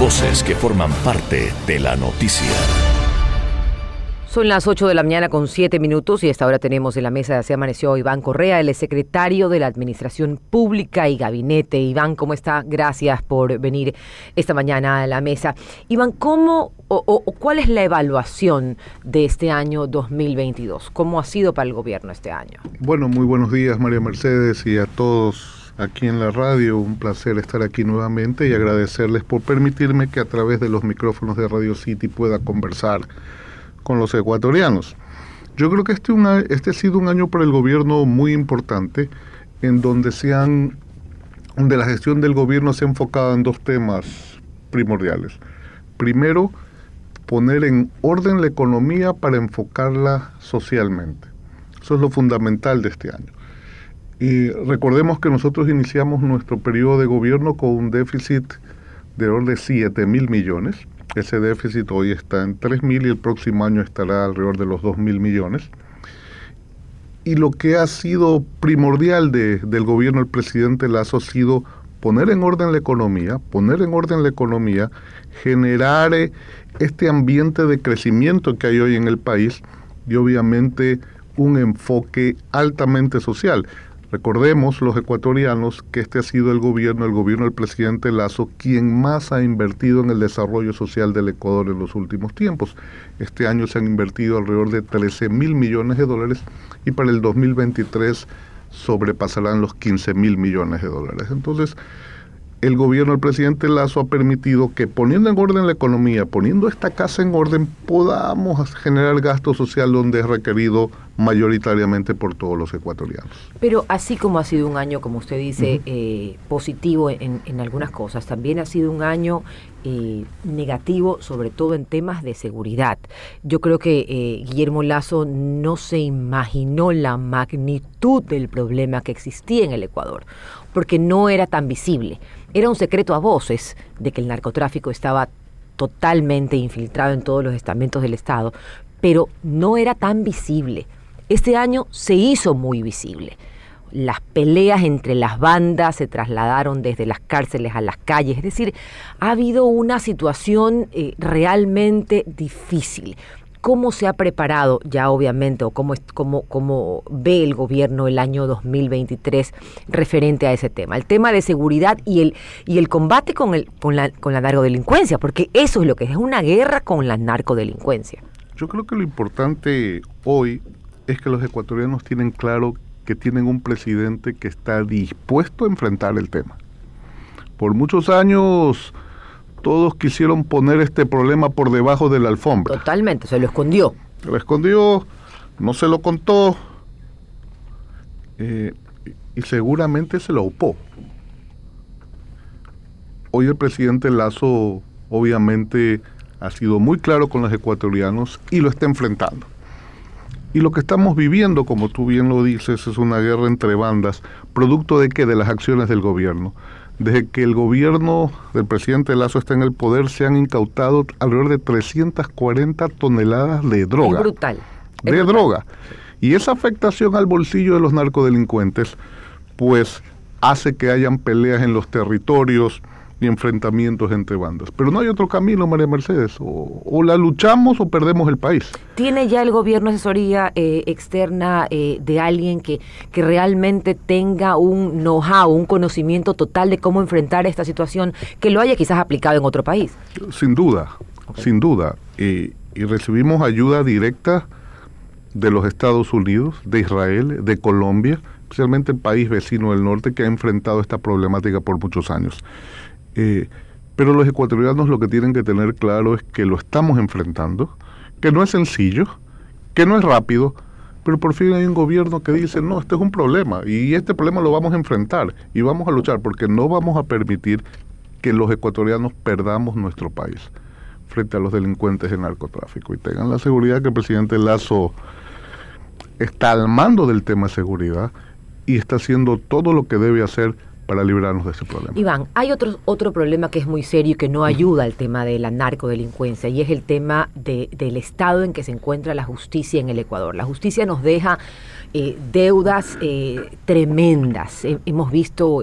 Voces que forman parte de la noticia. Son las 8 de la mañana con 7 minutos y a esta hora tenemos en la mesa, se amaneció Iván Correa, él es secretario de la Administración Pública y Gabinete. Iván, ¿cómo está? Gracias por venir esta mañana a la mesa. Iván, ¿cuál es la evaluación de este año 2022? ¿Cómo ha sido para el gobierno este año? Bueno, muy buenos días, María Mercedes, y a todos aquí en la radio. Un placer estar aquí nuevamente y agradecerles por permitirme que a través de los micrófonos de Radio City pueda conversar con los ecuatorianos. Yo creo que este ha sido un año para el gobierno muy importante, en donde la gestión del gobierno se ha enfocado en dos temas primordiales. Primero, poner en orden la economía para enfocarla socialmente. Eso es lo fundamental de este año. Y recordemos que nosotros iniciamos nuestro periodo de gobierno con un déficit de orden de 7.000 millones. Ese déficit hoy está en 3.000 y el próximo año estará alrededor de los 2.000 millones. Y lo que ha sido primordial del gobierno del presidente Lasso ha sido poner en orden la economía, generar este ambiente de crecimiento que hay hoy en el país y obviamente un enfoque altamente social. Recordemos los ecuatorianos que este ha sido el gobierno del presidente Lasso, quien más ha invertido en el desarrollo social del Ecuador en los últimos tiempos. Este año se han invertido alrededor de 13.000 millones de dólares y para el 2023 sobrepasarán los 15.000 millones de dólares. Entonces, el gobierno del presidente Lasso ha permitido que, poniendo en orden la economía, poniendo esta casa en orden, podamos generar gasto social donde es requerido mayoritariamente por todos los ecuatorianos. Pero así como ha sido un año, como usted dice, positivo en algunas cosas, también ha sido un año negativo, sobre todo en temas de seguridad. Yo creo que Guillermo Lasso no se imaginó la magnitud del problema que existía en el Ecuador, porque no era tan visible. Era un secreto a voces de que el narcotráfico estaba totalmente infiltrado en todos los estamentos del Estado, pero no era tan visible. Este año se hizo muy visible. Las peleas entre las bandas se trasladaron desde las cárceles a las calles. Es decir, ha habido una situación realmente difícil. ¿Cómo se ha preparado ya, obviamente, o cómo ve el gobierno el año 2023 referente a ese tema? El tema de seguridad y el combate con la narcodelincuencia, porque eso es lo que es una guerra con la narcodelincuencia. Yo creo que lo importante hoy es que los ecuatorianos tienen claro que tienen un presidente que está dispuesto a enfrentar el tema. Por muchos años todos quisieron poner este problema por debajo de la alfombra. Totalmente, se lo escondió. Se lo escondió, no se lo contó, y seguramente se lo upó. Hoy el presidente Lasso obviamente ha sido muy claro con los ecuatorianos y lo está enfrentando. Y lo que estamos viviendo, como tú bien lo dices, es una guerra entre bandas, producto de las acciones del gobierno. Desde que el gobierno del presidente Lasso está en el poder, se han incautado alrededor de 340 toneladas de droga. Es brutal. Droga. Y esa afectación al bolsillo de los narcodelincuentes, pues, hace que hayan peleas en los territorios y enfrentamientos entre bandas. Pero no hay otro camino, María Mercedes. O la luchamos o perdemos el país. ¿Tiene ya el gobierno asesoría externa de alguien que realmente tenga un know-how, un conocimiento total de cómo enfrentar esta situación, que lo haya quizás aplicado en otro país? Sin duda, sin duda. Y recibimos ayuda directa de los Estados Unidos, de Israel, de Colombia, especialmente el país vecino del norte que ha enfrentado esta problemática por muchos años. Pero los ecuatorianos lo que tienen que tener claro es que lo estamos enfrentando, que no es sencillo, que no es rápido, pero por fin hay un gobierno que dice, no, este es un problema y este problema lo vamos a enfrentar y vamos a luchar porque no vamos a permitir que los ecuatorianos perdamos nuestro país frente a los delincuentes del narcotráfico. Y tengan la seguridad que el presidente Lasso está al mando del tema de seguridad y está haciendo todo lo que debe hacer para librarnos de ese problema. Iván, hay otro problema que es muy serio y que no ayuda al tema de la narcodelincuencia, y es el tema del estado en que se encuentra la justicia en el Ecuador. La justicia nos deja deudas tremendas. Hemos visto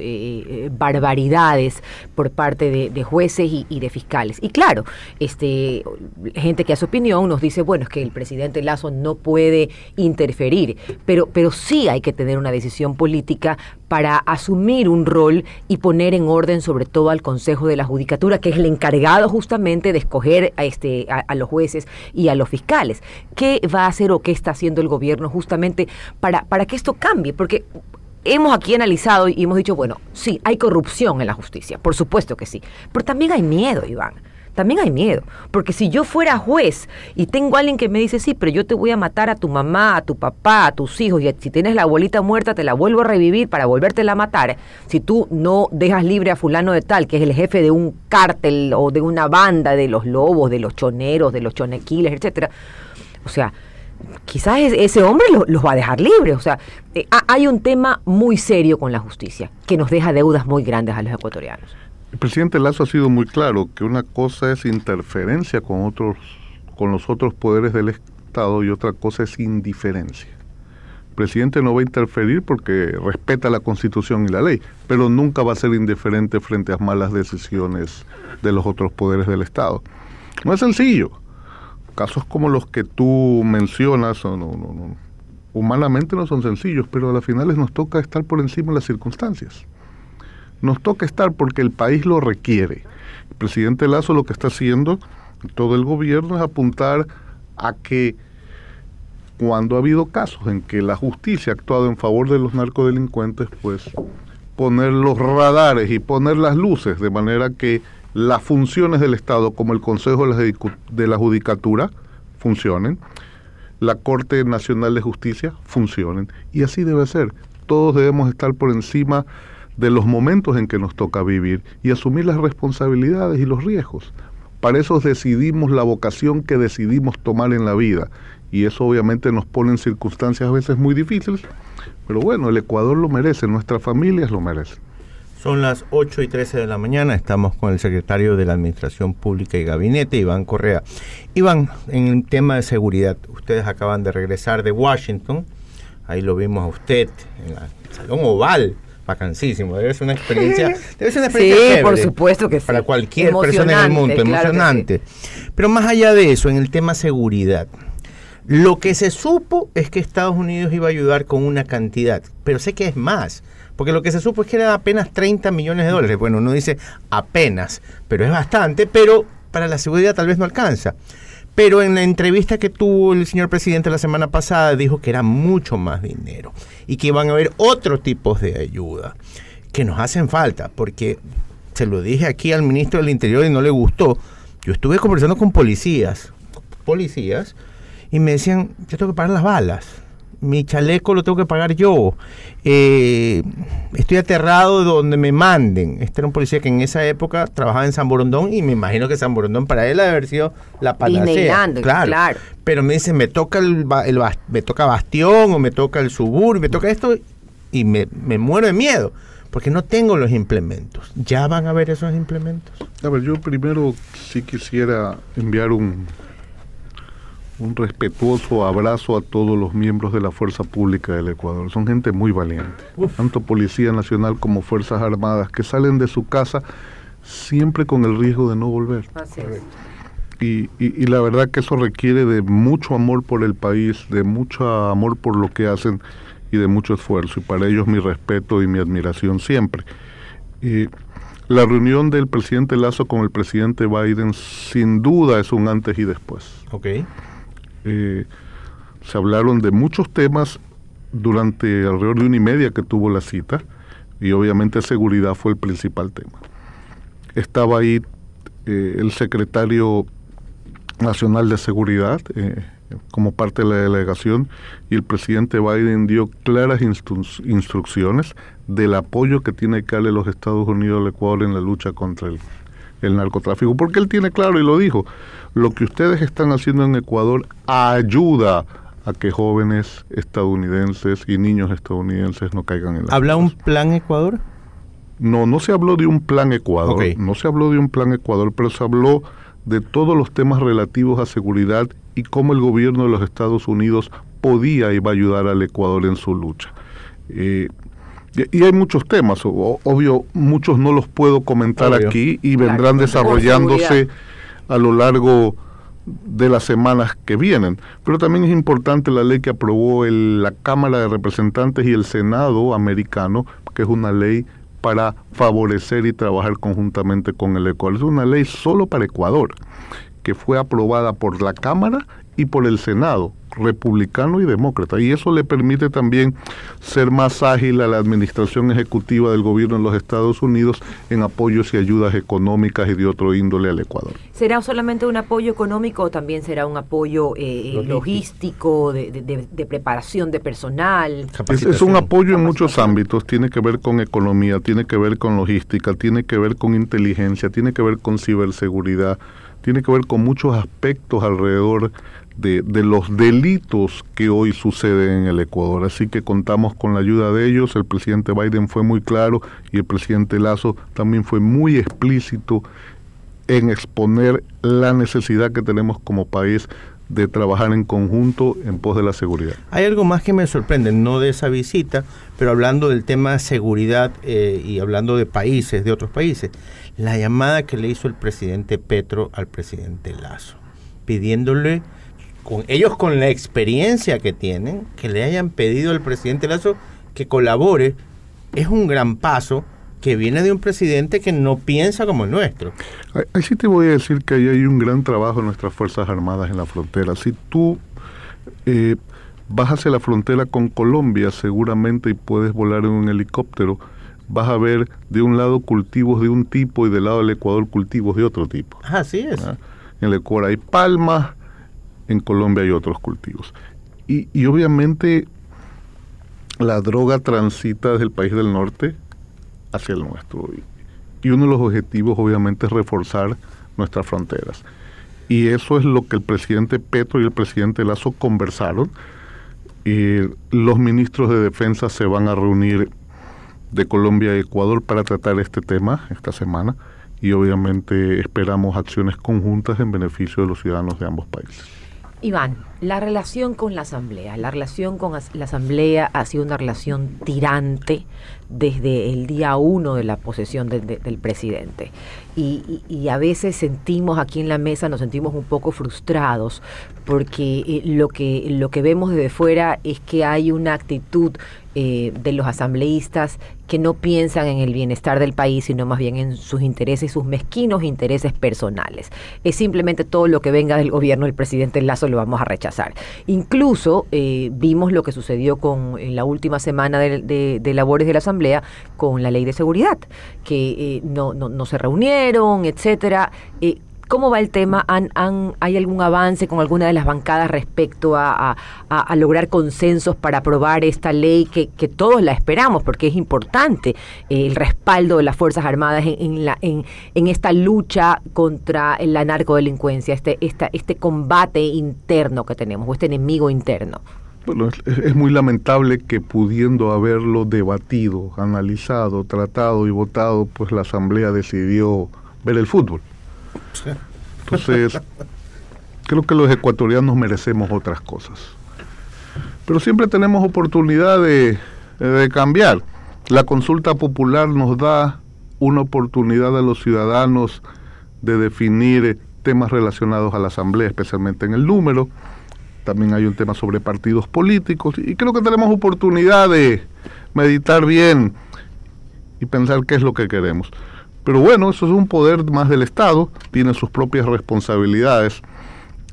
barbaridades por parte de jueces y de fiscales. Y claro, gente que hace opinión nos dice, bueno, es que el presidente Lasso no puede interferir, pero sí hay que tener una decisión política para asumir un rol y poner en orden sobre todo al Consejo de la Judicatura, que es el encargado justamente de escoger a los jueces y a los fiscales. ¿Qué va a hacer o qué está haciendo el gobierno justamente para que esto cambie? Porque hemos aquí analizado y hemos dicho, bueno, sí, hay corrupción en la justicia, por supuesto que sí, pero también hay miedo, Iván. También hay miedo, porque si yo fuera juez y tengo a alguien que me dice, sí, pero yo te voy a matar a tu mamá, a tu papá, a tus hijos, y si tienes la abuelita muerta te la vuelvo a revivir para volvértela a matar, si tú no dejas libre a fulano de tal, que es el jefe de un cártel o de una banda de los lobos, de los choneros, de los chonequiles, etcétera, o sea, quizás ese hombre los va a dejar libres. O sea, hay un tema muy serio con la justicia que nos deja deudas muy grandes a los ecuatorianos. El presidente Lasso ha sido muy claro que una cosa es interferencia con los otros poderes del Estado y otra cosa es indiferencia. El presidente no va a interferir porque respeta la Constitución y la ley, pero nunca va a ser indiferente frente a malas decisiones de los otros poderes del Estado. No es sencillo. Casos como los que tú mencionas humanamente no son sencillos, pero a las finales nos toca estar por encima de las circunstancias. Nos toca estar porque el país lo requiere. El presidente Lasso lo que está haciendo, todo el gobierno, es apuntar a que cuando ha habido casos en que la justicia ha actuado en favor de los narcodelincuentes, pues poner los radares y poner las luces de manera que las funciones del Estado, como el Consejo de la Judicatura, funcionen, la Corte Nacional de Justicia funcionen, y así debe ser. Todos debemos estar por encima de los momentos en que nos toca vivir y asumir las responsabilidades y los riesgos. Para eso decidimos la vocación que decidimos tomar en la vida, y eso obviamente nos pone en circunstancias a veces muy difíciles, pero bueno, el Ecuador lo merece, nuestras familias lo merecen. Son las 8:13 de la mañana, estamos con el secretario de la Administración Pública y Gabinete, Iván Correa. Iván, en el tema de seguridad, ustedes acaban de regresar de Washington, ahí lo vimos a usted en el Salón Oval, vacancísimo, debe ser una experiencia sí, chévere, por supuesto que sí, para cualquier persona en el mundo, emocionante. Sí. Pero más allá de eso, en el tema seguridad, lo que se supo es que Estados Unidos iba a ayudar con una cantidad, pero sé que es más, porque lo que se supo es que eran apenas $30 millones. Bueno, uno dice apenas, pero es bastante, pero para la seguridad tal vez no alcanza. Pero en la entrevista que tuvo el señor presidente la semana pasada dijo que era mucho más dinero y que iban a haber otros tipos de ayuda que nos hacen falta, porque se lo dije aquí al ministro del Interior y no le gustó. Yo estuve conversando con policías y me decían, yo tengo que pagar las balas, mi chaleco lo tengo que pagar yo, estoy aterrado de donde me manden. Este era un policía que en esa época trabajaba en San Borondón y me imagino que San Borondón para él ha de haber sido la panacea. Claro. Pero me dice, me toca me toca Bastión o me toca el Suburbio, me toca esto y me muero de miedo porque no tengo los implementos. ¿Ya van a ver esos implementos? A ver, yo primero sí quisiera enviar un respetuoso abrazo a todos los miembros de la Fuerza Pública del Ecuador. Son gente muy valiente, tanto Policía Nacional como Fuerzas Armadas, que salen de su casa siempre con el riesgo de no volver. Así es. Y la verdad que eso requiere de mucho amor por el país, de mucho amor por lo que hacen y de mucho esfuerzo, y para ellos mi respeto y mi admiración siempre. La reunión del presidente Lasso con el presidente Biden sin duda es un antes y después. Okay. Se hablaron de muchos temas durante alrededor de 1:30 que tuvo la cita, y obviamente seguridad fue el principal tema. Estaba ahí el secretario nacional de seguridad como parte de la delegación, y el presidente Biden dio claras instrucciones del apoyo que tiene que darle los Estados Unidos al Ecuador en la lucha contra el narcotráfico, porque él tiene claro, y lo dijo, lo que ustedes están haciendo en Ecuador ayuda a que jóvenes estadounidenses y niños estadounidenses no caigan en la... ¿Habla un plan Ecuador? No se habló de un plan Ecuador, no se habló de un plan Ecuador, pero se habló de todos los temas relativos a seguridad y cómo el gobierno de los Estados Unidos podía y va a ayudar al Ecuador en su lucha. Y hay muchos temas, obvio, muchos no los puedo comentar aquí y vendrán desarrollándose a lo largo de las semanas que vienen. Pero también es importante la ley que aprobó la Cámara de Representantes y el Senado americano, que es una ley para favorecer y trabajar conjuntamente con el Ecuador. Es una ley solo para Ecuador, que fue aprobada por la Cámara y por el Senado, republicano y demócrata, y eso le permite también ser más ágil a la administración ejecutiva del gobierno de los Estados Unidos en apoyos y ayudas económicas y de otro índole al Ecuador. ¿Será solamente un apoyo económico o también será un apoyo logístico, de preparación de personal? Es un apoyo en muchos ámbitos, tiene que ver con economía, tiene que ver con logística, tiene que ver con inteligencia, tiene que ver con ciberseguridad, tiene que ver con muchos aspectos alrededor de los delitos que hoy suceden en el Ecuador. Así que contamos con la ayuda de ellos. El presidente Biden fue muy claro y el presidente Lasso también fue muy explícito en exponer la necesidad que tenemos como país de trabajar en conjunto en pos de la seguridad. Hay algo más que me sorprende, no de esa visita, pero hablando del tema de seguridad y hablando de países, de otros países, la llamada que le hizo el presidente Petro al presidente Lasso, pidiéndole, ellos con la experiencia que tienen, que le hayan pedido al presidente Lasso que colabore, es un gran paso que viene de un presidente que no piensa como el nuestro. Ahí sí te voy a decir que ahí hay un gran trabajo de nuestras Fuerzas Armadas en la frontera. Si tú vas hacia la frontera con Colombia seguramente y puedes volar en un helicóptero, vas a ver de un lado cultivos de un tipo y del lado del Ecuador cultivos de otro tipo. Así es. En el Ecuador hay palmas, en Colombia hay otros cultivos. Y obviamente la droga transita desde el país del norte hacia el nuestro. Y uno de los objetivos obviamente es reforzar nuestras fronteras. Y eso es lo que el presidente Petro y el presidente Lasso conversaron. Y los ministros de defensa se van a reunir de Colombia y Ecuador para tratar este tema esta semana. Y obviamente esperamos acciones conjuntas en beneficio de los ciudadanos de ambos países. Iván, la relación con la Asamblea. La relación con la Asamblea ha sido una relación tirante desde el día 1 de la posesión del presidente. Y a veces sentimos aquí en la mesa, nos sentimos un poco frustrados porque lo que vemos desde fuera es que hay una actitud de los asambleístas que no piensan en el bienestar del país, sino más bien en sus intereses, sus mezquinos intereses personales. Es simplemente todo lo que venga del gobierno del presidente Lasso lo vamos a rechazar. Incluso vimos lo que sucedió en la última semana de labores de la Asamblea con la ley de seguridad, que no se reunieron, etcétera. ¿Cómo va el tema? ¿Hay algún avance con alguna de las bancadas respecto a lograr consensos para aprobar esta ley que todos la esperamos, porque es importante el respaldo de las Fuerzas Armadas en esta lucha contra la narcodelincuencia, este combate interno que tenemos, o este enemigo interno? Bueno, es muy lamentable que pudiendo haberlo debatido, analizado, tratado y votado, pues la Asamblea decidió ver el fútbol. Entonces, creo que los ecuatorianos merecemos otras cosas. Pero siempre tenemos oportunidad de cambiar. La consulta popular nos da una oportunidad a los ciudadanos de definir temas relacionados a la Asamblea, especialmente en el número. También hay un tema sobre partidos políticos y creo que tenemos oportunidad de meditar bien y pensar qué es lo que queremos. Pero bueno, eso es un poder más del Estado, tiene sus propias responsabilidades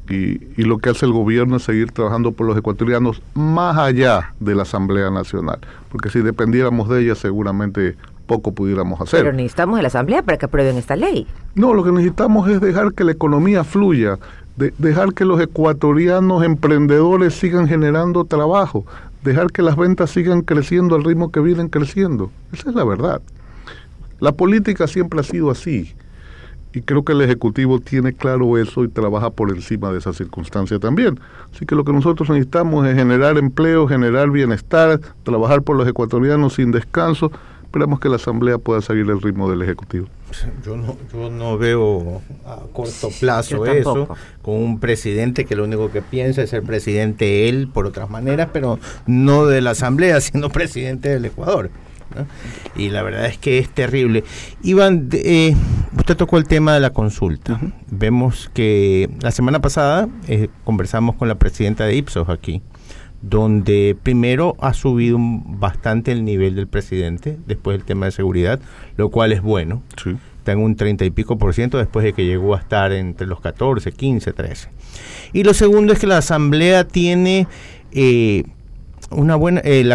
y lo que hace el gobierno es seguir trabajando por los ecuatorianos más allá de la Asamblea Nacional, porque si dependiéramos de ella seguramente poco pudiéramos hacer. Pero necesitamos de la Asamblea para que aprueben esta ley. No, lo que necesitamos es dejar que la economía fluya, dejar que los ecuatorianos emprendedores sigan generando trabajo, dejar que las ventas sigan creciendo al ritmo que vienen creciendo. Esa es la verdad. La política siempre ha sido así y creo que el Ejecutivo tiene claro eso y trabaja por encima de esa circunstancia también. Así que lo que nosotros necesitamos es generar empleo, generar bienestar, trabajar por los ecuatorianos sin descanso, esperamos que la Asamblea pueda seguir el ritmo del Ejecutivo. Yo no veo a corto plazo eso, con un presidente que lo único que piensa es ser presidente él por otras maneras, pero no de la Asamblea, sino presidente del Ecuador, ¿no? Y la verdad es que es terrible. Iván, usted tocó el tema de la consulta. Uh-huh. Vemos que la semana pasada conversamos con la presidenta de Ipsos aquí, donde primero ha subido bastante el nivel del presidente después del tema de seguridad, lo cual es bueno. Sí. Está en un 30 y pico % después de que llegó a estar entre los 14, 15, 13. Y lo segundo es que la Asamblea tiene la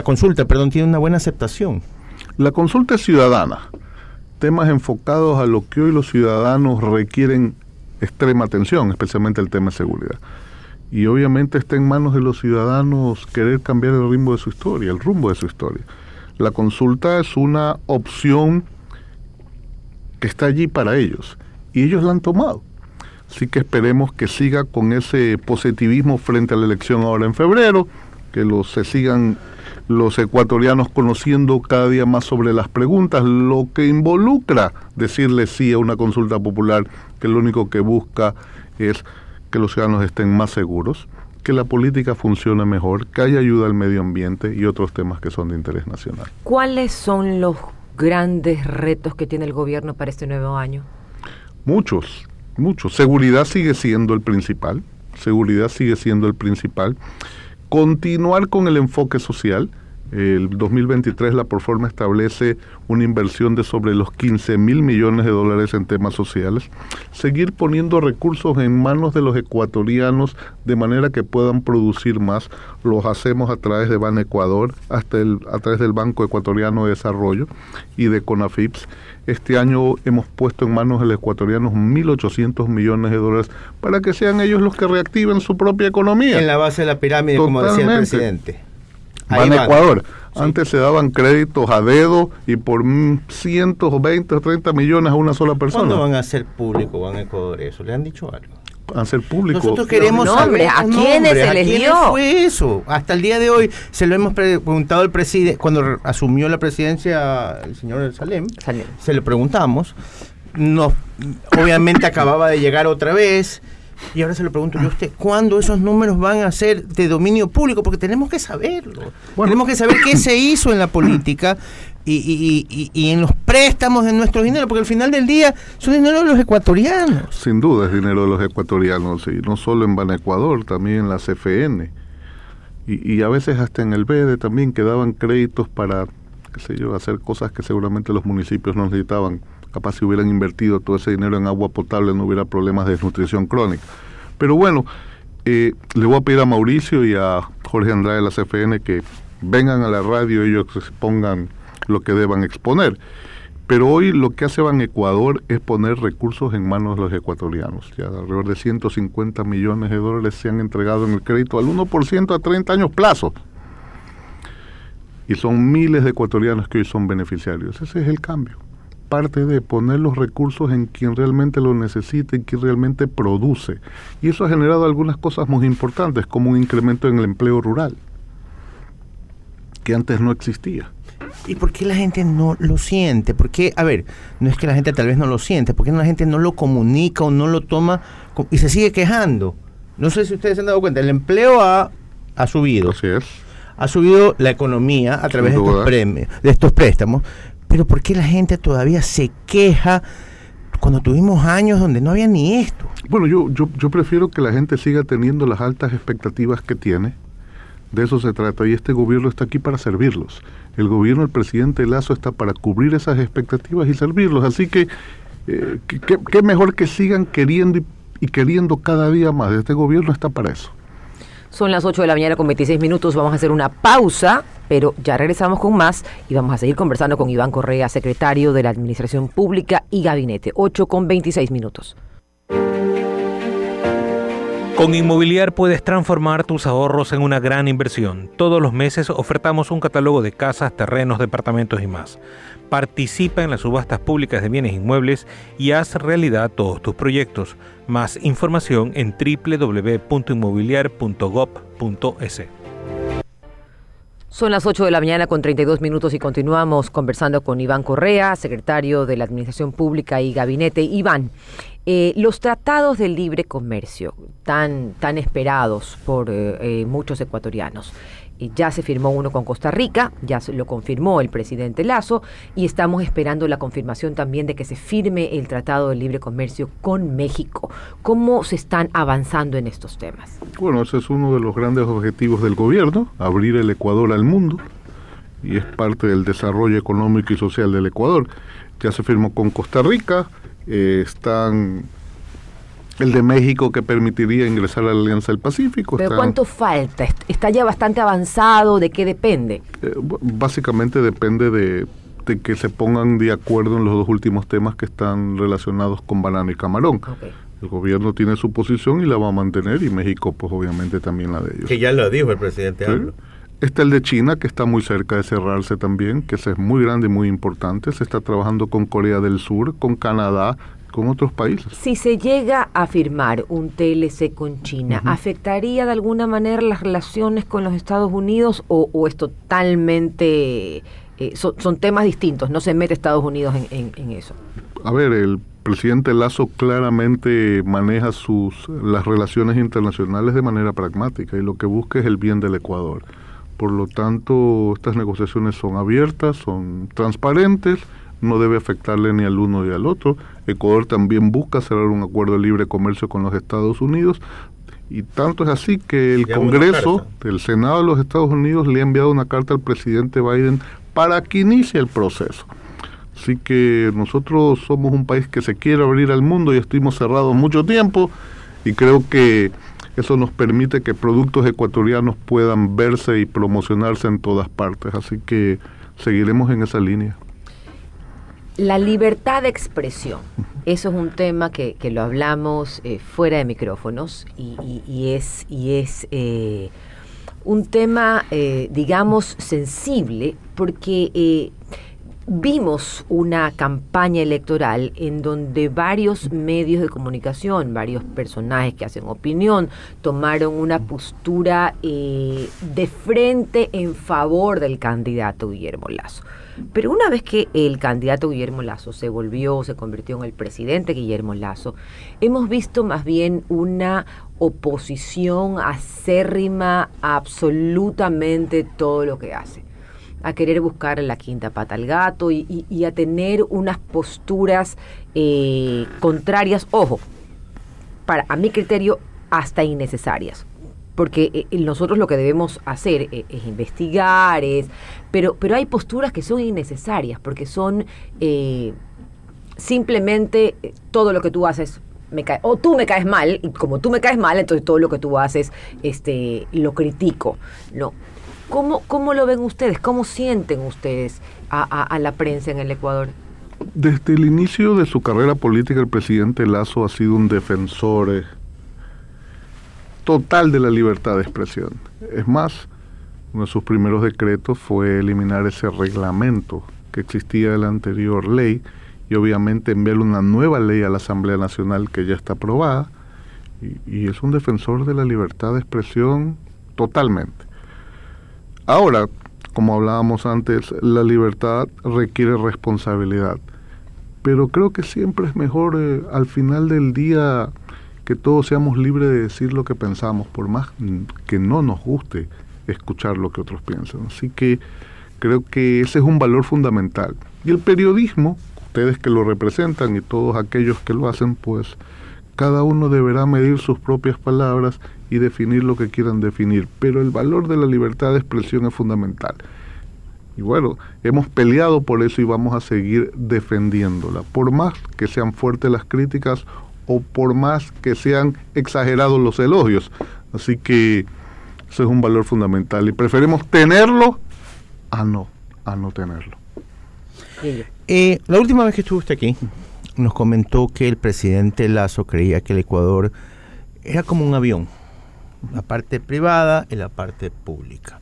consulta tiene una buena aceptación. La consulta es ciudadana, temas enfocados a lo que hoy los ciudadanos requieren extrema atención, especialmente el tema de seguridad. Y obviamente está en manos de los ciudadanos querer cambiar el rumbo de su historia. La consulta es una opción que está allí para ellos, y ellos la han tomado. Así que esperemos que siga con ese positivismo frente a la elección ahora en febrero, que se sigan los ecuatorianos conociendo cada día más sobre las preguntas, lo que involucra decirle sí a una consulta popular que lo único que busca es que los ciudadanos estén más seguros, que la política funcione mejor, que haya ayuda al medio ambiente y otros temas que son de interés nacional. ¿Cuáles son los grandes retos que tiene el gobierno para este nuevo año? Muchos. Seguridad sigue siendo el principal. Continuar con el enfoque social. El 2023 la Proforma establece una inversión de sobre los 15,000 millones de dólares en temas sociales. Seguir poniendo recursos en manos de los ecuatorianos de manera que puedan producir más. Los hacemos a través de Banecuador, a través del Banco Ecuatoriano de Desarrollo y de CONAFIPS. Este año hemos puesto en manos de los ecuatorianos 1.800 millones de dólares para que sean ellos los que reactiven su propia economía. En la base de la pirámide, totalmente, como decía el presidente. Banecuador. Sí. Antes se daban créditos a dedo y por 120 o 30 millones a una sola persona. ¿Cuándo van a hacer público Banecuador eso? ¿Le han dicho algo? A hacer público. Nosotros queremos saber ¿a quiénes se les dio? Fue eso? Hasta el día de hoy se lo hemos preguntado al presidente, cuando asumió la presidencia el señor Salem, se lo preguntamos. Obviamente acababa de llegar otra vez. Y ahora se lo pregunto yo a usted, ¿cuándo esos números van a ser de dominio público? Porque tenemos que saberlo. Bueno, tenemos que saber qué se hizo en la política y en los préstamos de nuestro dinero, porque al final del día son dinero de los ecuatorianos. Sin duda es dinero de los ecuatorianos, y no solo en Banecuador, también en la CFN. Y a veces hasta en el BEDE también que daban créditos para, hacer cosas que seguramente los municipios no necesitaban. Capaz si hubieran invertido todo ese dinero en agua potable no hubiera problemas de desnutrición crónica. Pero bueno, le voy a pedir a Mauricio y a Jorge Andrade de la CFN que vengan a la radio y ellos expongan lo que deban exponer. Pero hoy lo que hace Banecuador es poner recursos en manos de los ecuatorianos. Ya alrededor de 150 millones de dólares se han entregado en el crédito al 1% a 30 años plazo. Y son miles de ecuatorianos que hoy son beneficiarios. Ese es el cambio. Parte de poner los recursos en quien realmente lo necesita, en quien realmente produce. Y eso ha generado algunas cosas muy importantes, como un incremento en el empleo rural, que antes no existía. ¿Y por qué la gente no lo siente? Porque, no es que la gente tal vez no lo siente, ¿por qué la gente no lo comunica o no lo toma y se sigue quejando? No sé si ustedes se han dado cuenta, el empleo ha subido. Así es. Ha subido la economía a través de estos préstamos. Pero ¿por qué la gente todavía se queja cuando tuvimos años donde no había ni esto? Bueno, yo prefiero que la gente siga teniendo las altas expectativas que tiene. De eso se trata, y este gobierno está aquí para servirlos. El gobierno del presidente Lasso está para cubrir esas expectativas y servirlos. Así que, ¿qué mejor que sigan queriendo y queriendo cada día más? Este gobierno está para eso. Son las 8 de la mañana con 26 minutos, vamos a hacer una pausa, pero ya regresamos con más y vamos a seguir conversando con Iván Correa, secretario de la Administración Pública y Gabinete. 8 con 26 minutos. Con Inmobiliar puedes transformar tus ahorros en una gran inversión. Todos los meses ofertamos un catálogo de casas, terrenos, departamentos y más. Participa en las subastas públicas de bienes inmuebles y haz realidad todos tus proyectos. Más información en www.inmobiliar.gov.es. Son las 8 de la mañana con 32 minutos y continuamos conversando con Iván Correa, secretario de la Administración Pública y Gabinete. Iván, los tratados de libre comercio, tan esperados por muchos ecuatorianos, ya se firmó uno con Costa Rica, ya lo confirmó el presidente Lasso, y estamos esperando la confirmación también de que se firme el Tratado de Libre Comercio con México. ¿Cómo se están avanzando en estos temas? Bueno, ese es uno de los grandes objetivos del gobierno, abrir el Ecuador al mundo, y es parte del desarrollo económico y social del Ecuador. Ya se firmó con Costa Rica, están el de México, que permitiría ingresar a la Alianza del Pacífico. ¿Pero cuánto falta? ¿Está ya bastante avanzado? ¿De qué depende? Básicamente depende de que se pongan de acuerdo en los dos últimos temas que están relacionados con banano y camarón. Okay. El gobierno tiene su posición y la va a mantener, y México pues obviamente también la de ellos. Que ya lo dijo el presidente AMLO. Está el de China, que está muy cerca de cerrarse también, que ese es muy grande y muy importante. Se está trabajando con Corea del Sur, con Canadá, con otros países. Si se llega a firmar un TLC con China, ¿afectaría de alguna manera las relaciones con los Estados Unidos o es totalmente... son temas distintos, no se mete Estados Unidos en eso? A ver, el presidente Lasso claramente maneja las relaciones internacionales de manera pragmática, y lo que busca es el bien del Ecuador. Por lo tanto, estas negociaciones son abiertas, son transparentes, no debe afectarle ni al uno ni al otro. Ecuador también busca cerrar un acuerdo de libre comercio con los Estados Unidos, y tanto es así que el Congreso, el Senado de los Estados Unidos, le ha enviado una carta al presidente Biden para que inicie el proceso. Así que nosotros somos un país que se quiere abrir al mundo y estuvimos cerrados mucho tiempo, y creo que eso nos permite que productos ecuatorianos puedan verse y promocionarse en todas partes. Así que seguiremos en esa línea. La libertad de expresión, eso es un tema que lo hablamos fuera de micrófonos, y es un tema, digamos, sensible, porque vimos una campaña electoral en donde varios medios de comunicación, varios personajes que hacen opinión, tomaron una postura de frente en favor del candidato Guillermo Lasso. Pero una vez que el candidato Guillermo Lasso se convirtió en el presidente Guillermo Lasso, hemos visto más bien una oposición acérrima a absolutamente todo lo que hace, a querer buscar la quinta pata al gato y a tener unas posturas contrarias, ojo, a mi criterio, hasta innecesarias. Porque nosotros lo que debemos hacer es investigar, pero hay posturas que son innecesarias, porque son simplemente todo lo que tú haces me cae, o tú me caes mal, y como tú me caes mal, entonces todo lo que tú haces lo critico. No. ¿Cómo lo ven ustedes? ¿Cómo sienten ustedes a la prensa en el Ecuador? Desde el inicio de su carrera política, el presidente Lasso ha sido un defensor total de la libertad de expresión. Es más, uno de sus primeros decretos fue eliminar ese reglamento que existía de la anterior ley, y obviamente enviar una nueva ley a la Asamblea Nacional que ya está aprobada, y es un defensor de la libertad de expresión totalmente. Ahora, como hablábamos antes, la libertad requiere responsabilidad, pero creo que siempre es mejor al final del día que todos seamos libres de decir lo que pensamos, por más que no nos guste escuchar lo que otros piensan. Así que creo que ese es un valor fundamental. Y el periodismo, ustedes que lo representan y todos aquellos que lo hacen, pues cada uno deberá medir sus propias palabras y definir lo que quieran definir. Pero el valor de la libertad de expresión es fundamental. Y bueno, hemos peleado por eso y vamos a seguir defendiéndola, por más que sean fuertes las críticas o por más que sean exagerados los elogios. Así que eso es un valor fundamental y preferimos tenerlo a no tenerlo. La última vez que estuvo usted aquí, nos comentó que el presidente Lasso creía que el Ecuador era como un avión, la parte privada y la parte pública.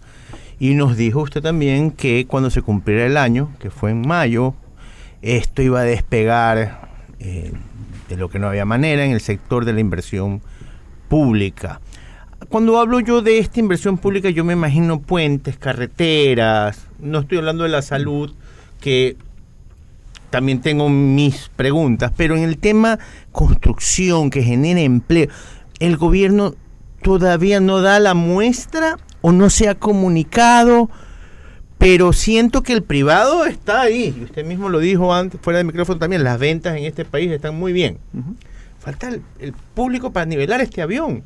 Y nos dijo usted también que cuando se cumpliera el año, que fue en mayo, esto iba a despegar de lo que no había manera en el sector de la inversión pública. Cuando hablo yo de esta inversión pública, yo me imagino puentes, carreteras, no estoy hablando de la salud, que también tengo mis preguntas, pero en el tema construcción, que genere empleo, ¿el gobierno todavía no da la muestra o no se ha comunicado? Pero siento que el privado está ahí, y usted mismo lo dijo antes, fuera del micrófono también, las ventas en este país están muy bien. Falta el público para nivelar este avión.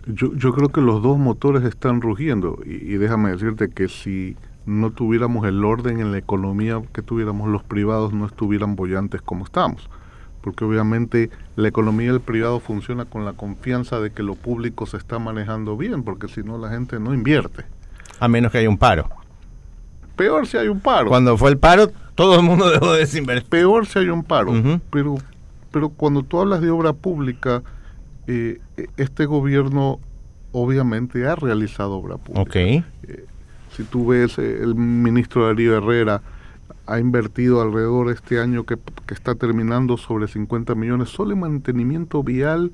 Yo creo que los dos motores están rugiendo, y déjame decirte que si no tuviéramos el orden en la economía que tuviéramos, los privados no estuvieran bollantes como estamos, porque obviamente la economía del privado funciona con la confianza de que lo público se está manejando bien, porque si no la gente no invierte. A menos que haya un paro. Peor si hay un paro. Cuando fue el paro, todo el mundo dejó de desinvertir. Peor si hay un paro, pero cuando tú hablas de obra pública, este gobierno obviamente ha realizado obra pública. Okay. Si tú ves, el ministro Darío Herrera ha invertido alrededor este año que está terminando sobre 50 millones solo en mantenimiento vial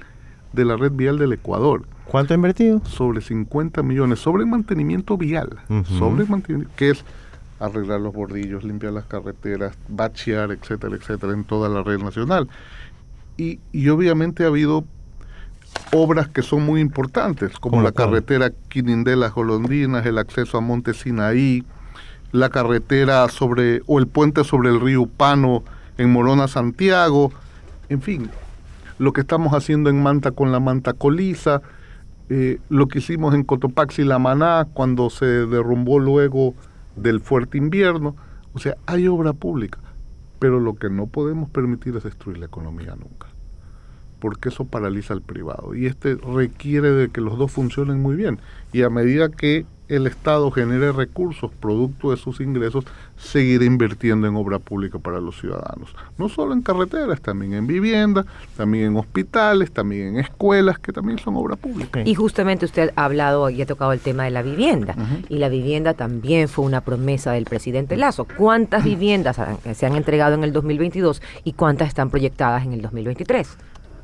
de la red vial del Ecuador. ¿Cuánto ha invertido? Sobre 50 millones, sobre mantenimiento vial, sobre mantenimiento, que es arreglar los bordillos, limpiar las carreteras, bachear, etcétera, etcétera, en toda la red nacional. Y obviamente ha habido obras que son muy importantes, como la carretera Quinindé-Las Golondrinas, el acceso a Monte Sinaí, la carretera o el puente sobre el río Upano en Morona, Santiago, en fin, lo que estamos haciendo en Manta con la Manta Coliza, lo que hicimos en Cotopaxi, La Maná, cuando se derrumbó luego del fuerte invierno. O sea, hay obra pública, pero lo que no podemos permitir es destruir la economía nunca, porque eso paraliza al privado, y requiere de que los dos funcionen muy bien, y a medida que el Estado genere recursos producto de sus ingresos, seguirá invirtiendo en obra pública para los ciudadanos, no solo en carreteras, también en vivienda, también en hospitales, también en escuelas, que también son obra pública. Y justamente usted ha hablado y ha tocado el tema de la vivienda, y la vivienda también fue una promesa del presidente Lasso. ¿Cuántas viviendas se han entregado en el 2022 y cuántas están proyectadas en el 2023?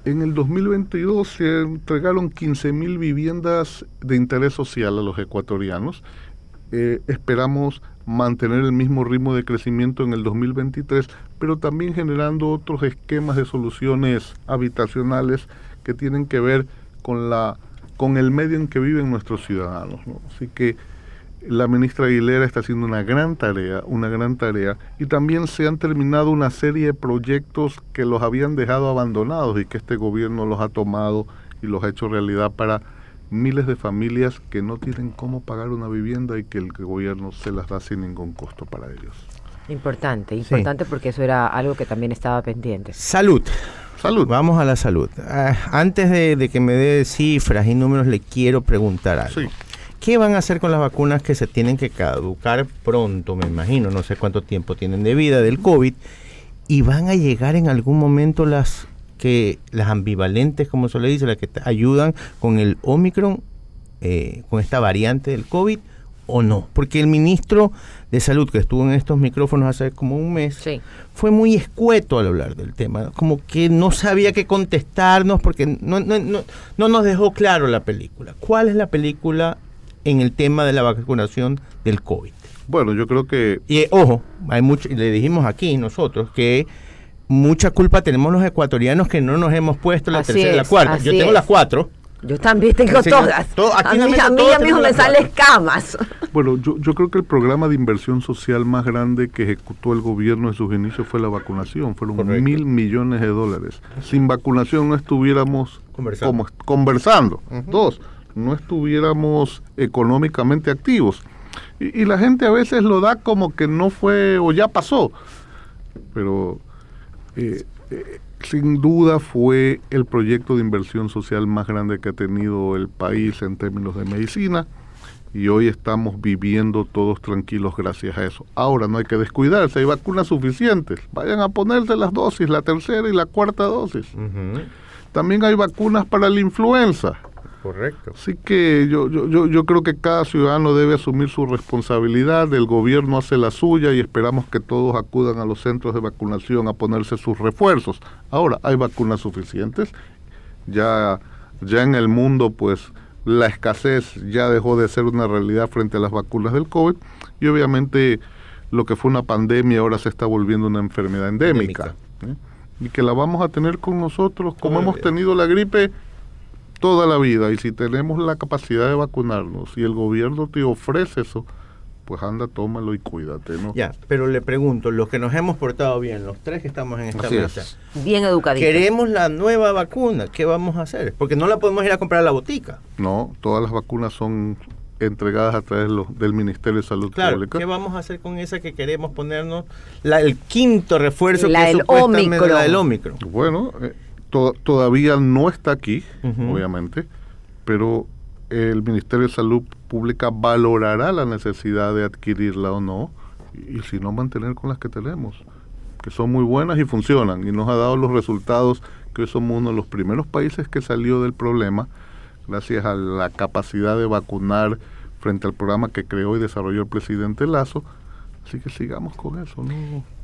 En el 2022 se entregaron 15.000 viviendas de interés social a los ecuatorianos. Esperamos mantener el mismo ritmo de crecimiento en el 2023, pero también generando otros esquemas de soluciones habitacionales que tienen que ver con el medio en que viven nuestros ciudadanos, ¿no? Así que la ministra Aguilera está haciendo una gran tarea, y también se han terminado una serie de proyectos que los habían dejado abandonados y que este gobierno los ha tomado y los ha hecho realidad para miles de familias que no tienen cómo pagar una vivienda y que el gobierno se las da sin ningún costo para ellos. Importante, Sí. Porque eso era algo que también estaba pendiente. Salud. Vamos a la salud. Antes de que me dé cifras y números, le quiero preguntar algo. Sí. ¿Qué van a hacer con las vacunas que se tienen que caducar pronto, me imagino? No sé cuánto tiempo tienen de vida del COVID. ¿Y van a llegar en algún momento las ambivalentes, como se le dice, las que ayudan con el Omicron, con esta variante del COVID, o no? Porque el ministro de Salud, que estuvo en estos micrófonos hace como un mes, Sí. fue muy escueto al hablar del tema, como que no sabía qué contestarnos, porque no nos dejó claro la película. ¿Cuál es la película en el tema de la vacunación del COVID? Bueno, yo creo que... Y ojo, hay mucho, le dijimos aquí nosotros que mucha culpa tenemos los ecuatorianos que no nos hemos puesto la Así tercera y la es, cuarta. así Yo tengo es. las 4. Yo también tengo Sí, todas. aquí A en la mí mesa ya todos mismo tenemos me las salen 4. escamas. Bueno, yo creo que el programa de inversión social más grande que ejecutó el gobierno en sus inicios fue la vacunación. Fueron Correcto. $1.000 millones. Sin vacunación no estuviéramos Conversando. 2, no estuviéramos económicamente activos. Y la gente a veces lo da como que no fue o ya pasó. Pero sin duda fue el proyecto de inversión social más grande que ha tenido el país en términos de medicina, y hoy estamos viviendo todos tranquilos gracias a eso. Ahora no hay que descuidarse, hay vacunas suficientes, vayan a ponerse las dosis, la tercera y la cuarta dosis. También hay vacunas para la influenza. Correcto. Así que yo creo que cada ciudadano debe asumir su responsabilidad, el gobierno hace la suya y esperamos que todos acudan a los centros de vacunación a ponerse sus refuerzos. Ahora, hay vacunas suficientes, ya en el mundo pues la escasez ya dejó de ser una realidad frente a las vacunas del COVID, y obviamente lo que fue una pandemia ahora se está volviendo una enfermedad endémica. Y que la vamos a tener con nosotros como hemos tenido la gripe toda la vida, y si tenemos la capacidad de vacunarnos y el gobierno te ofrece eso, pues anda, tómalo y cuídate, ¿no? Ya, pero le pregunto, los que nos hemos portado bien, los tres que estamos en esta mesa, bien educaditos, queremos la nueva vacuna, ¿qué vamos a hacer? Porque no la podemos ir a comprar a la botica. No, todas las vacunas son entregadas a través del Ministerio de Salud Pública. ¿Qué vamos a hacer con esa que queremos ponernos? El quinto refuerzo, la del Ómicron. Bueno, todavía no está aquí, obviamente, pero el Ministerio de Salud Pública valorará la necesidad de adquirirla o no, y si no, mantener con las que tenemos, que son muy buenas y funcionan, y nos ha dado los resultados que hoy somos uno de los primeros países que salió del problema, gracias a la capacidad de vacunar frente al programa que creó y desarrolló el presidente Lasso. Así que sigamos con eso, ¿no?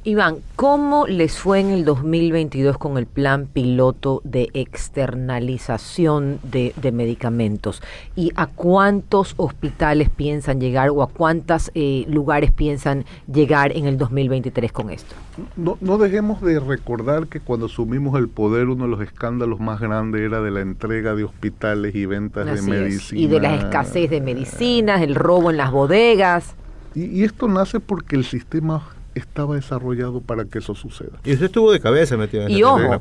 Iván, ¿cómo les fue en el 2022 con el plan piloto de externalización de medicamentos? ¿Y a cuántos hospitales piensan llegar o a cuántos lugares piensan llegar en el 2023 con esto? No dejemos de recordar que cuando asumimos el poder, uno de los escándalos más grandes era de la entrega de hospitales y ventas de medicinas. Y de la escasez de medicinas, el robo en las bodegas. Y esto nace porque el sistema estaba desarrollado para que eso suceda. Y usted estuvo de cabeza metido en y ojo,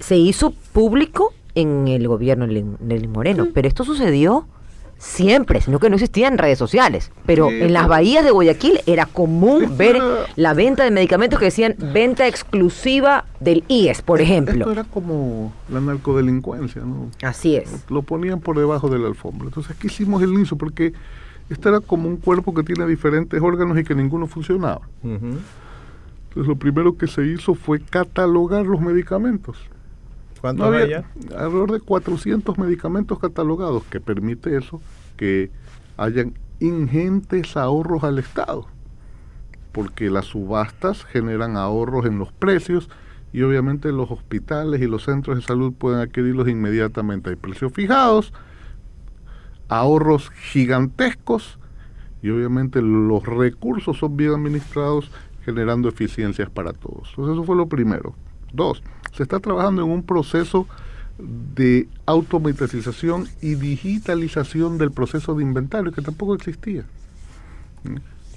se hizo público en el gobierno de Lenín Moreno, pero esto sucedió siempre, sino que no existían redes sociales, pero en las bahías de Guayaquil era común ver la venta de medicamentos que decían venta exclusiva del IES, por ejemplo. Esto era como la narcodelincuencia, ¿no? Así es. Lo ponían por debajo de la alfombra. Entonces aquí hicimos el inicio porque este era como un cuerpo que tiene diferentes órganos y que ninguno funcionaba. Entonces lo primero que se hizo fue catalogar los medicamentos. ¿Cuántos había? Alrededor de 400 medicamentos catalogados, que permite eso, que hayan ingentes ahorros al Estado, porque las subastas generan ahorros en los precios y obviamente los hospitales y los centros de salud pueden adquirirlos inmediatamente. Hay precios fijados, ahorros gigantescos y obviamente los recursos son bien administrados, generando eficiencias para todos. Entonces eso fue lo primero. 2, se está trabajando en un proceso de automatización y digitalización del proceso de inventario que tampoco existía.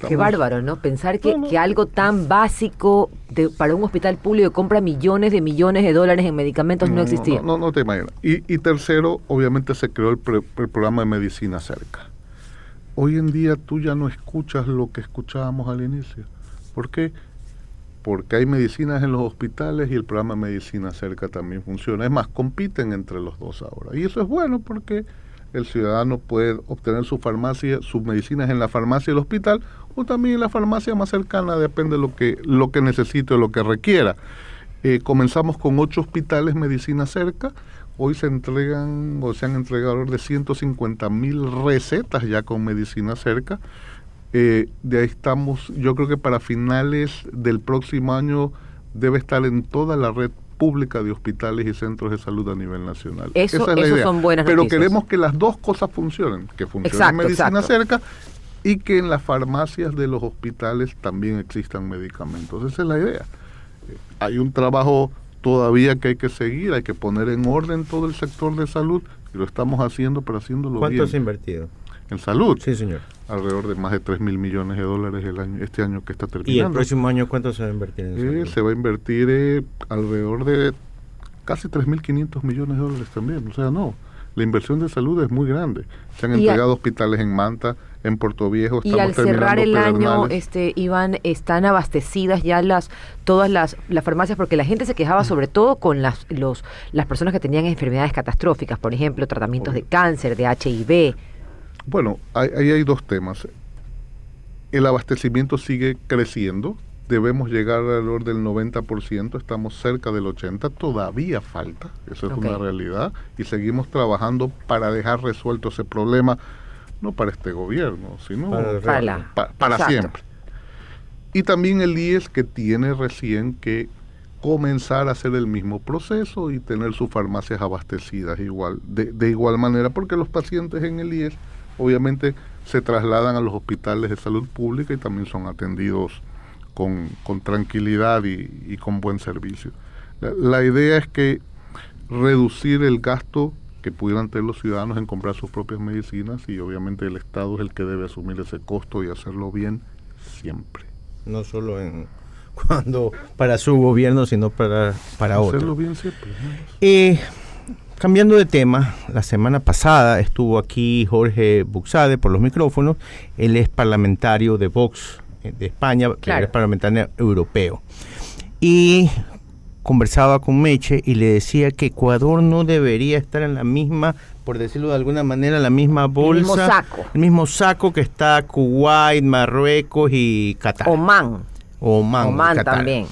Qué bárbaro, ¿no? Pensar que algo tan básico para un hospital público que compra millones de dólares en medicamentos no existía. No te imaginas. Y tercero, obviamente se creó el programa de medicina cerca. Hoy en día tú ya no escuchas lo que escuchábamos al inicio. ¿Por qué? Porque hay medicinas en los hospitales y el programa de medicina cerca también funciona. Es más, compiten entre los dos ahora. Y eso es bueno porque el ciudadano puede obtener sus medicinas en la farmacia del hospital o también en la farmacia más cercana, depende de lo que necesite o lo que requiera. Comenzamos con 8 hospitales medicina cerca. Hoy se han entregado alrededor de 150,000 recetas ya con medicina cerca. De ahí estamos, yo creo que para finales del próximo año debe estar en toda la red pública de hospitales y centros de salud a nivel nacional. Esa es la idea. Son buenas Pero noticias. queremos que las dos cosas funcionen, que funcione medicina cerca y que en las farmacias de los hospitales también existan medicamentos. Esa es la idea. Hay un trabajo todavía que hay que seguir, hay que poner en orden todo el sector de salud y lo estamos haciendo, pero haciéndolo bien. ¿Cuánto se ha invertido? ¿En salud? Sí, señor. Alrededor de más de 3,000 millones de dólares este año que está terminando. ¿Y el próximo año cuánto se va a invertir en salud? Se va a invertir alrededor de casi 3,500 millones de dólares también. O sea, la inversión de salud es muy grande. Se han entregado hospitales en Manta, en Puerto Viejo. Y al cerrar el año, Iván, están abastecidas ya todas las farmacias, porque la gente se quejaba sobre todo con las personas que tenían enfermedades catastróficas, por ejemplo, tratamientos de cáncer, de HIV. Bueno, ahí hay 2 temas. El abastecimiento sigue creciendo, debemos llegar alrededor del 90%, estamos cerca del 80%, todavía falta, eso es una realidad, y seguimos trabajando para dejar resuelto ese problema, no para este gobierno, sino para siempre. Y también el IES, que tiene recién que comenzar a hacer el mismo proceso y tener sus farmacias abastecidas de igual manera, porque los pacientes en el IES obviamente se trasladan a los hospitales de salud pública y también son atendidos con tranquilidad y con buen servicio. La idea es que reducir el gasto que pudieran tener los ciudadanos en comprar sus propias medicinas, y obviamente el Estado es el que debe asumir ese costo y hacerlo bien siempre. No solo cuando para su gobierno, sino para otro. Hacerlo bien siempre. Cambiando de tema, la semana pasada estuvo aquí Jorge Buxade por los micrófonos. Él es parlamentario de Vox de España, claro, es parlamentario europeo. Y conversaba con Meche y le decía que Ecuador no debería estar en la misma, por decirlo de alguna manera, la misma bolsa, el mismo saco que está Kuwait, Marruecos y Qatar. Omán Qatar también.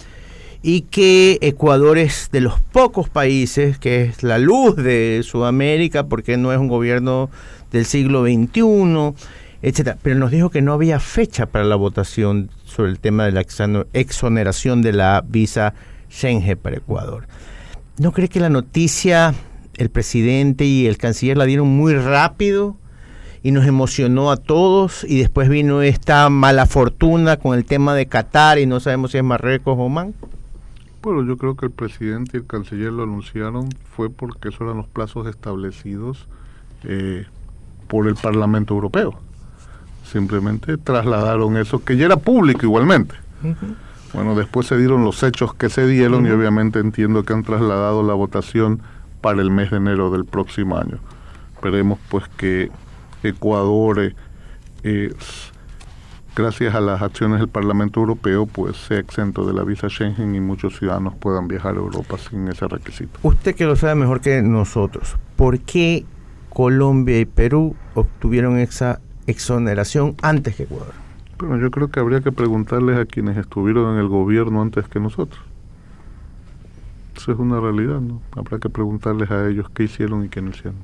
Y que Ecuador es de los pocos países que es la luz de Sudamérica, porque no es un gobierno del siglo XXI, etcétera. Pero nos dijo que no había fecha para la votación sobre el tema de la exoneración de la visa Schengen para Ecuador. ¿No cree que la noticia, el presidente y el canciller la dieron muy rápido y nos emocionó a todos, y después vino esta mala fortuna con el tema de Qatar y no sabemos si es Marruecos o Omán? Bueno, yo creo que el presidente y el canciller lo anunciaron fue porque esos eran los plazos establecidos por el Parlamento Europeo. Simplemente trasladaron eso, que ya era público igualmente. Uh-huh. Bueno, después se dieron los hechos que se dieron, uh-huh, y obviamente entiendo que han trasladado la votación para el mes de enero del próximo año. Esperemos pues que Ecuador, gracias a las acciones del Parlamento Europeo, pues sea exento de la visa Schengen y muchos ciudadanos puedan viajar a Europa sin ese requisito. Usted que lo sabe mejor que nosotros, ¿por qué Colombia y Perú obtuvieron esa exoneración antes que Ecuador? Bueno, yo creo que habría que preguntarles a quienes estuvieron en el gobierno antes que nosotros. Eso es una realidad, ¿no? Habrá que preguntarles a ellos qué hicieron y qué no hicieron.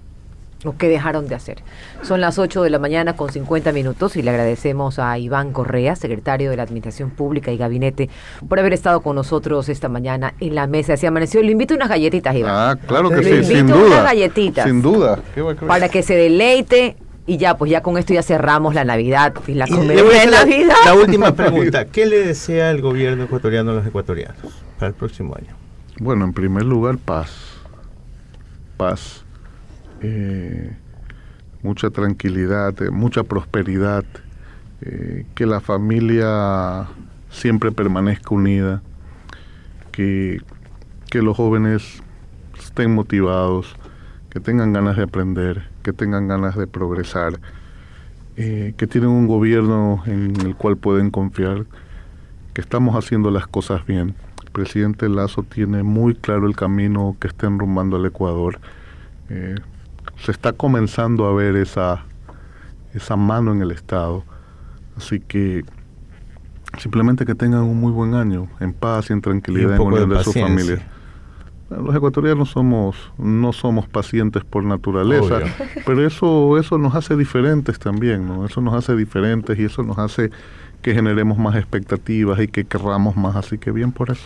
O qué dejaron de hacer. Son las 8 de la mañana con 50 minutos y le agradecemos a Iván Correa, secretario de la Administración Pública y Gabinete, por haber estado con nosotros esta mañana en la mesa. Se amaneció. Le invito unas galletitas, Iván. Ah, claro que sí, sin duda. Unas galletitas. Sin duda. Para que se deleite. Y ya, pues ya con esto ya cerramos la Navidad y la comedia de Navidad. La última pregunta, ¿qué le desea el gobierno ecuatoriano a los ecuatorianos para el próximo año? Bueno, en primer lugar, paz. Mucha tranquilidad, mucha prosperidad, que la familia siempre permanezca unida, que los jóvenes estén motivados, que tengan ganas de aprender, que tengan ganas de progresar, que tienen un gobierno en el cual pueden confiar, que estamos haciendo las cosas bien. El presidente Lasso tiene muy claro el camino que está enrumbando al Ecuador. Se está comenzando a ver esa mano en el Estado, así que simplemente que tengan un muy buen año, en paz y en tranquilidad, en unión de sus familias. Los ecuatorianos no somos pacientes por naturaleza, obvio, pero eso nos hace diferentes también, ¿no? Eso nos hace diferentes y eso nos hace que generemos más expectativas y que querramos más, así que bien por eso.